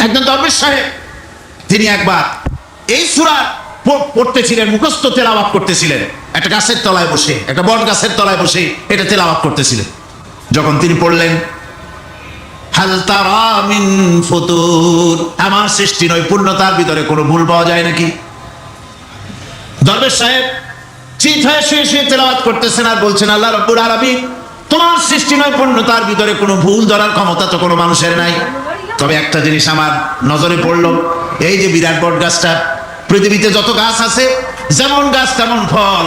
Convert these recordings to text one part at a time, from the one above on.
একজন দরবেশ সাহেব, তিনি একবার এই সূরা পড়তেছিলেন, মুখস্থ তেলাওয়াত করতেছিলেন, একটা গাছের তলায় বসে, একটা বট গাছের তলায় বসে এটা তেলাওয়াত করতেছিলেন। যখন তিনি পড়লেন হাল তারা মিন ফুতুর, আমার সৃষ্টি নৈপুণ্যতার ভিতরে কোনো ভুল পাওয়া যায় নাকি? দরবেশ সাহেব চিত হয়ে শুয়ে শুয়ে তেলাওয়াত করতেছেন আর বলছেন, আল্লাহ রাব্বুল আলামিন, তোমার সৃষ্টি নৈপুণ্যতার ভিতরে কোনো ভুল ধরার ক্ষমতা তো কোনো মানুষের নাই। তবে একটা জিনিস আমার নজরে পড়লো, এই যে বিরাট বট গাছটা, পৃথিবীতে যত গাছ আছে যেমন গাছ তেমন ফল,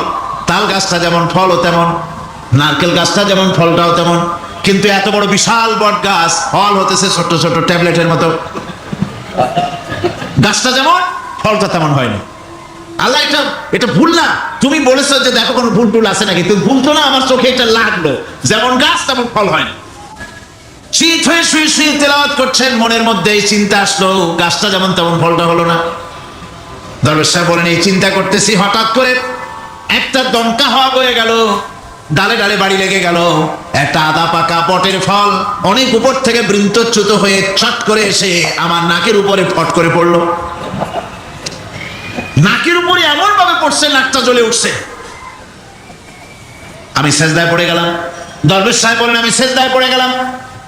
তাল গাছটা যেমন ফলও তেমন, নারকেল গাছটা যেমন ফলটাও তেমন, কিন্তু এত বড় বিশাল বট গাছ ফল হতেছে ছোট ছোট ট্যাবলেটের মতো, গাছটা যেমন ফলটা তেমন হয়নি। আল্লাহ এটা ভুল না, তুমি বলেছো যে দেখো কোনো ভুল টুল আছে নাকি, তুমি ভুল তো না, আমার চোখে এটা লাগলো, যেমন গাছ তেমন ফল হয় না। শীত হয়ে শুয়ে শুয়ে তেলাওয়াত করছেন, মনের মধ্যে এই চিন্তা আসলো, গাছটা যেমন তেমন ফলটা হলো না। দরবেশ সাহেব বলেন, এই চিন্তা করতেছি, হঠাৎ করে একটা দমকা হাওয়া বয়ে গেল, ডালে ডালে বাড়ি লেগে গেল, একটা আদা পাকা বটের ফল অনেক উপর থেকে বৃন্তচ্যুত হয়ে চট করে এসে আমার নাকের উপরে ফট করে পড়লো। নাকের উপরে এমন ভাবে পড়ছে, নাকটা জ্বলে উঠছে। আমি সেজদায় পড়ে গেলাম। দরবেশ সাহেব বলেন, আমি সেজদায় পড়ে গেলাম,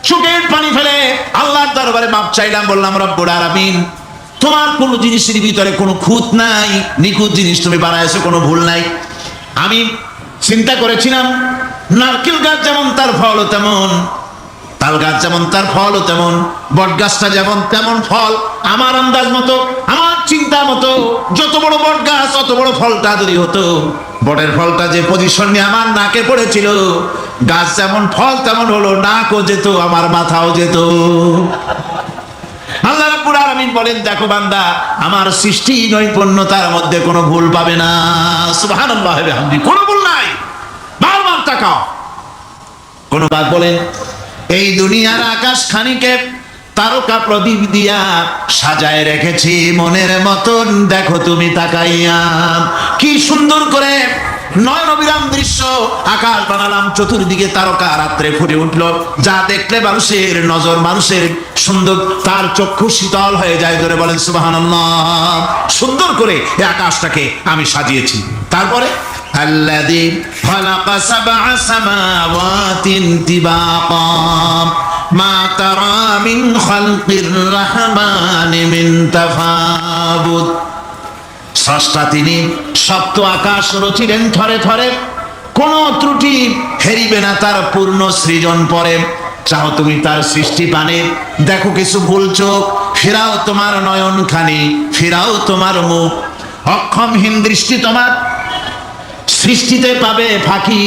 চোখের পানি ফেলে আল্লাহর দরবারে মাপ চাইলাম, বললাম, রব্বুল আলামিন, তোমার কোন জিনিসের ভিতরে কোনো খুঁত নাই, নিখুঁত জিনিস তুমি বানাইছো, কোনো ভুল নাই। আমি চিন্তা করেছিলাম নারকেল গাছ যেমন তার ফল তেমন, তাল গাছ যেমন তার ফল তেমন, বট গাছটা যেমন তেমন ফল। আমার আন্দাজ মতো, আমার চিন্তা মতো, যত বড় বট গাছ অত বড় ফলটা যদি হতো, বটের ফলটা যে পজিশন নিয়ে আমার নাকে পড়েছিল, গাছ যেমন ফল তেমন হলো, নাকও যেত, আমার মাথাও যেত। আল্লাহ রাব্বুল আলামিন বলেন, দেখো বান্দা, আমার সৃষ্টি নৈপুণ্যতার মধ্যে কোনো ভুল পাবে না। সুবহানাল্লাহ ওয়া বিহামদিহি, কোনো ভুল নাই, বারবার তাকাও। কোন বাদ বলেন, এই দুনিয়ার আকাশ খানিকে তারকা প্রদীপ দিয়া সাজায় রেখেছি মনের মতন, দেখো তুমি তাকাইয়া, কি সুন্দর করে নয়ন অবিরাম দৃশ্য আকাশ বানালাম, চতুর্দিকে তারকা রাত্রে ফুটে উঠলো, যা দেখলে মানুষের নজর, মানুষের সুন্দর, তার চক্ষু শীতল হয়ে যায়। ধরে বলেন সুবহানাল্লাহ। সুন্দর করে এই আকাশটাকে আমি সাজিয়েছি। তারপরে আল্লাযী খালাকা সাবআ সামাওয়াতিন তিবাকা মা তারা মিন খালকির রাহমানি মিন তাফাবুত। স্রষ্টা তিনি সপ্ত আকাশ রচিলেন থরে থরে, কোন ত্রুটি হেরিবে না তার পূর্ণ সৃজন পরে। চাও তুমি তার সৃষ্টি পানে, দেখো কিছু ভুল চোখ, ফেরাও তোমার নয়ন খানি, ফেরাও তোমার মুখ, অক্ষমহীন দৃষ্টি তোমার সৃষ্টিতে পাবে ফাঁকি,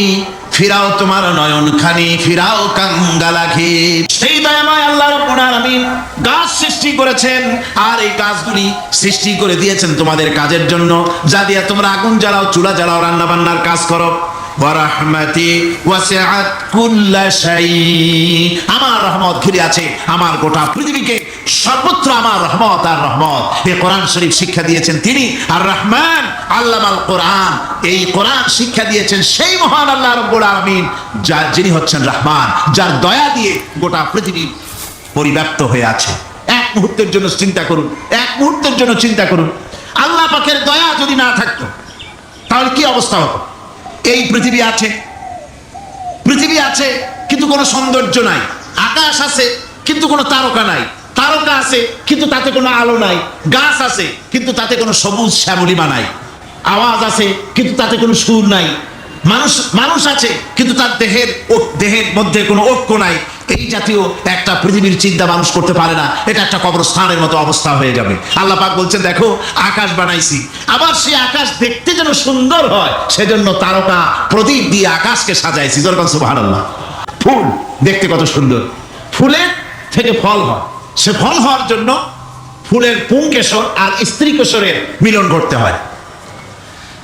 ফিরাও তোমার নয়ন খানি, ফিরাও কাঙ্গালাখি। সেই দয়াময় আল্লাহ রাব্বুল আলামিন গাছ সৃষ্টি করেছেন, আর এই গাছগুলি সৃষ্টি করে দিয়েছেন তোমাদের কাজের জন্য, যা দিয়ে তোমরা আগুন জ্বালাও, চুলা জ্বালাও, রান্না বান্নার কাজ করো। ওয়া রাহমাতি ওয়াসিআত কুল্লা শাই, আমার রহমত ঘিরে আছে আমার গোটা পৃথিবীকে, সর্বত্র আমার রহমত আর রহমত। এই কোরআন শরীফ শিক্ষা দিয়েছেন তিনি আর রহমান আল্লামাল কোরআন, এই কোরআন শিক্ষা দিয়েছেন সেই মহান আল্লাহ রাব্বুল আলামিন, যার যিনি হচ্ছেন রহমান, যার দয়া দিয়ে গোটা পৃথিবী পরিব্যাপ্ত হয়ে আছে। এক মুহূর্তের জন্য চিন্তা করুন, এক মুহূর্তের জন্য চিন্তা করুন, আল্লাহ পাকের দয়া যদি না থাকতো তাহলে কি অবস্থা হতো? এই পৃথিবী আছে, পৃথিবী আছে কিন্তু কোনো সৌন্দর্য নাই, আকাশ আছে কিন্তু কোনো তারকা নাই, তারকা আছে কিন্তু তাতে কোনো আলো নাই, গাছ আছে কিন্তু তাতে কোনো সবুজ শ্যামলিমা নাই, আওয়াজ আছে কিন্তু তাতে কোনো সুর নাই, মানুষ আছে কিন্তু তার দেহের মধ্যে কোনো ঐক্য নাই। এই জাতীয় একটা পৃথিবীর চিন্তা মানুষ করতে পারে না, এটা একটা কবরস্থানের মতো অবস্থা হয়ে যাবে। আল্লাহ পাক বলছেন, দেখো আকাশ বানাইছি, আবার সেই আকাশ দেখতে যেন সুন্দর হয় সেজন্য তারকা প্রদীপ দিয়ে আকাশকে সাজাইছি। সুবহানাল্লাহ। ফুল দেখতে কত সুন্দর, ফুলের থেকে ফল হয়, সে ফল হওয়ার জন্য ফুলের পুংকেশর আর স্ত্রী কেশরের মিলন ঘটতে হয়।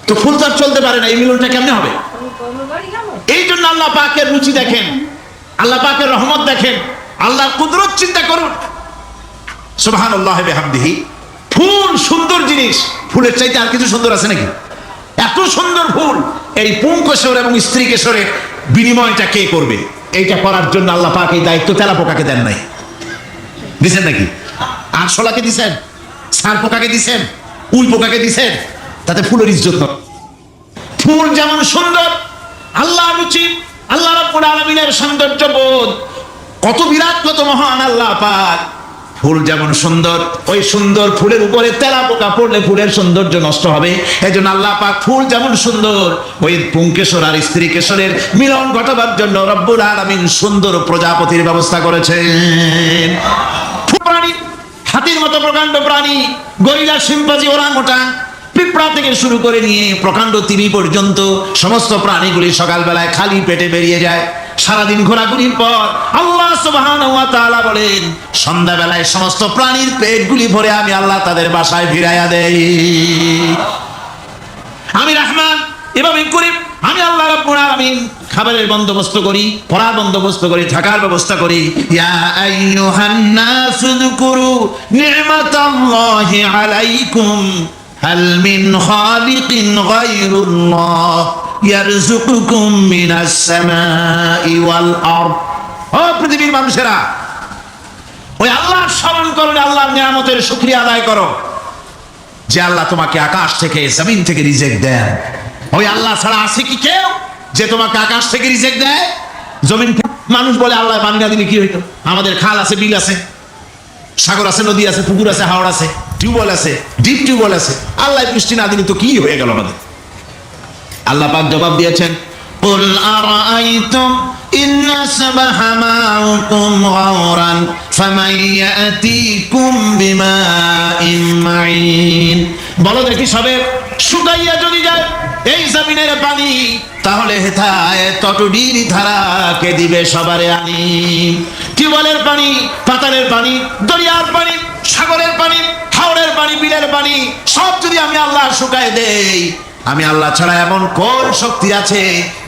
তো ফুল তো আর চলতে পারে না, এই মিলনটা কেমনে হবে? এই জন্য আল্লাহ পাকের রুচি দেখেন, আল্লাহ পাকের রহমত দেখেন, আল্লাহর কুদরত চিন্তা করুন। সুবহানাল্লাহি ওয়া বিহামদিহি। ফুল সুন্দর জিনিস, ফুলের চাইতে আর কিছু সুন্দর আছে নাকি? এত সুন্দর ফুল, এই পুংকেশর এবং স্ত্রী কেশরের বিনিময়টা কে করবে? এইটা করার জন্য আল্লাহ পাক এই দায়িত্ব তেলাপোকাকে দেন নাই, দিচ্ছেন নাকি? আরশোলাকে দিছেন, সার পোকাকে দিছেন, উল পোকাকে দিছেন, তাতে ফুলের ইজ্জত নয়। ফুল যেমন সুন্দর, আল্লাহ রুচি, আল্লাহ রাব্বুল আলামিনের সৌন্দর্য বোধ কত বিরাট, কত মহান আল্লাহ পাক। ফুল যেমন সুন্দর, ওই সুন্দর ফুলের উপরে তেলা পোকা পড়লে ফুলের সৌন্দর্য নষ্ট হবে। এই জন্য আল্লাহ পাক ফুল যেমন সুন্দর, ওই পুংকেশর আর স্ত্রী কেশরের মিলন ঘটাবার জন্য রব্বুল আলামিন সুন্দর প্রজাপতির ব্যবস্থা করেছেন। প্রাণী, হাতির মতো প্রকাণ্ড প্রাণী, গরিলা, শিম্পাঞ্জি, ওরাংওটাং, পিঁপড়া থেকে শুরু করে নিয়ে প্রকাণ্ড তিমি পর্যন্ত সমস্ত প্রাণীগুলি সকালবেলায় খালি পেটে বেরিয়ে যায়। সারাদিন ঘোরাঘুরির পর আল্লাহ সুবহানাহু ওয়া তাআলা বলেন, সন্ধ্যাবেলায় সমস্ত প্রাণীর পেটগুলি ভরে আমি আল্লাহ তাদের বাসায় ফিরাইয়া দেই। আমি রহমান, এভাবে করি আমি আল্লাহ রাব্বুল আলামিন। খাবারের বন্দোবস্ত করি, পড়ার বন্দোবস্ত করি, থাকার ব্যবস্থা করি। ইয়া আইয়ুহান নাসু যকুরু নি'মাতাল্লাহি আলাইকুম হাল মিন খালিকিন গায়রুল্লাহ ইয়ারযুকুকুম মিনাস সামাই ওয়াল আরদ। ও পৃথিবীর মানুষেরা, ওই আল্লাহর স্মরণ করো, আল্লাহর নিয়ামতের শুকরিয়া আদায় করো, যে আল্লাহ তোমাকে আকাশ থেকে, জমিন থেকে রিজিক দেন। ওই আল্লাহ ছাড়া আছে কি কেউ যে তোমাকে আকাশ থেকে রিজিক দেয়? জমিন, মানুষ বলে আল্লাহ পানি না দিলে কি হইতো? আমাদের খাল আছে, বিল আছে, সাগর আছে, নদী আছে, পুকুর আছে, হাওড় আছে, টিউবওয়েল আছে, ডিপ টিউবওয়েল আছে। আল্লাহ বৃষ্টি না দিলে তো কি হয়ে গেল আমাদের? আল্লাহ পাক জবাব দিয়েছেন, কুল আরাআইতুম ইন আসবাহা মাউকুম গাওরান ফামান ইয়াতিকুম বিমাইন মাইন। বলো দেখি, সবে শুকাইয়া যদি যায় এই জমিনের পানি, তাহলে হেথায় তটডির ধারা কে দিবে সবারে আনি? টিউবওয়েলের পানি, পাতালের পানি, দরিয়ার পানি, সাগরের পানি, হাওড়ের পানি, বিলের পানি সব যদি আমি আল্লাহ শুকায় দেই, আমি আল্লাহ ছাড়া এমন কোন শক্তি আছে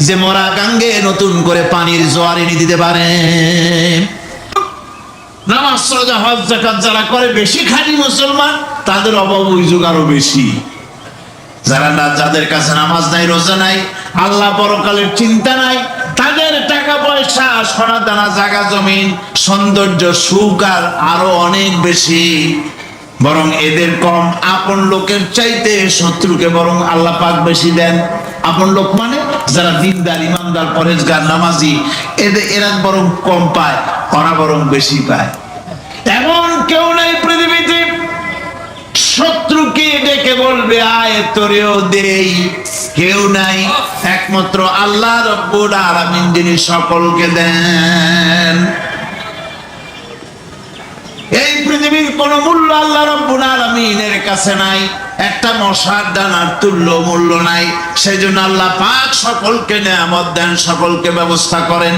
যে মরা গাঙ্গে নতুন করে পানির জোয়ার এনে দিতে পারে? নামাজ, রোজা, হজ, যাকাত যারা করে বেশি খাঁটি মুসলমান, তাদের অভাব অভিযোগ আরো বেশি। যারা না, যাদের কাছে নামাজ নাই, রোজা নাই, আল্লাহ পরকালের চিন্তা নাই, তাদের টাকা পয়সা, সোনা দানা, জায়গা জমিন, সৌন্দর্য, সুখ আর আরো অনেক বেশি। বরং এদের কম। আপন লোকের চাইতে শত্রুকে বরং আল্লাহ পাক বেশি দেন। আপন লোক মানে যারা দিনদার, ইমানদার, পরেজগার, নামাজি, এরা বরং কম পায়, ওরা বরং বেশি পায়। এমন কেউ নাই পৃথিবীতে শত্রুকে ডেকে বলবে আয় তোরেও দেই, কেউ নাই। একমাত্র আল্লাহ রাব্বুল আলামিন যিনি সকলকে দেন। এই পৃথিবীর কোন মূল্য আল্লাহ রাব্বুল আলামিনের কাছে নাই, একটা মশার দানার তুল্য মূল্য নাই। সেই জন্য আল্লাহ পাক সকলকে নিয়ামত দেন, সকলকে ব্যবস্থা করেন।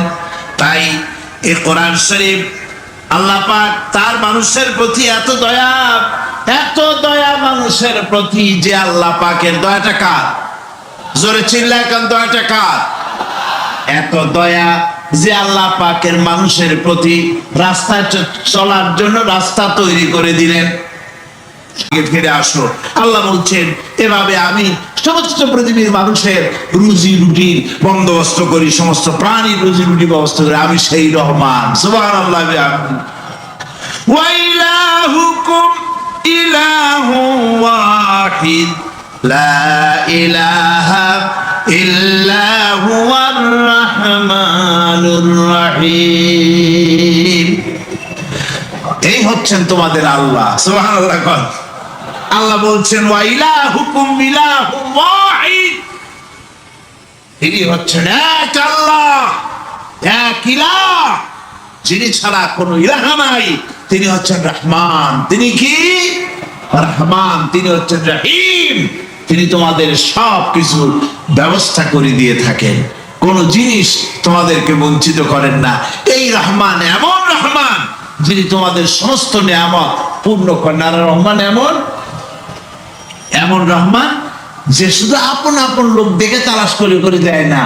তাই এই কোরআন শরীফ আল্লাহ পাক তার মানুষের প্রতি এত দয়া, এত দয়া মানুষের প্রতি, যে আল্লাহ পাকের দয়াটা কার? জোরে চিল্লায় কান, দয়াটা কার? এত দয়া যে আল্লাহ পাকের মানুষের প্রতি রাস্তায় চলার জন্য রাস্তা তৈরি করে দিলেন। ফিরে আসো, আল্লাহ বলছেন এভাবে আমি সমস্ত পৃথিবীর মানুষের রুজি রুটির বন্দোবস্ত করি, সমস্ত প্রাণীর রুজি রুটি ব্যবস্থা করি। আমি সেই রহমান। সুবহানাল্লাহ। ওয়া ইলাহুকুম ইলাহু ওয়াহিদ লা ইলাহা ইল্লা হুয়ার রাহমানুর রহিম। এই হচ্ছেন তোমাদের আল্লাহ। সুবহানাল্লাহ। আল্লাহ বলছেন ওয়া ইলাহুকুম ইলাহুন ওয়াহিদ, তিনি হচ্ছেন এক আল্লাহ, এক ইলাহ, যিনি ছাড়া কোনো ইলাহ নাই। তিনি হচ্ছেন রহমান। তিনি কি? রহমান। তিনি হচ্ছেন রহিম। তিনি তোমাদের সব কিছু ব্যবস্থা করে দিয়ে থাকেন, কোন জিনিস তোমাদেরকে বঞ্চিত করেন না। এই রহমান এমন রহমান যিনি তোমাদের সমস্ত নিয়ামত পূর্ণ করেন। আর রহমান এমন রহমান যে শুধু আপন আপন লোক দেখে তালাশ করে করে দেয় না,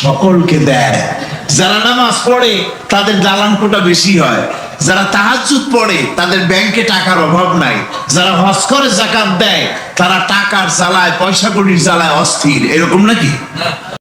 সকলকে দেয়। যারা নামাজ পড়ে তাদের দালানকোটা বেশি হয়, যারা তাহাজ্জুদ পড়ে তাদের ব্যাংকে টাকার অভাব নাই, যারা হজ করে যাকাত দেয় তারা টাকার জ্বালায়, পয়সা কড়ির জ্বালায় অস্থির। এরকম নাকি?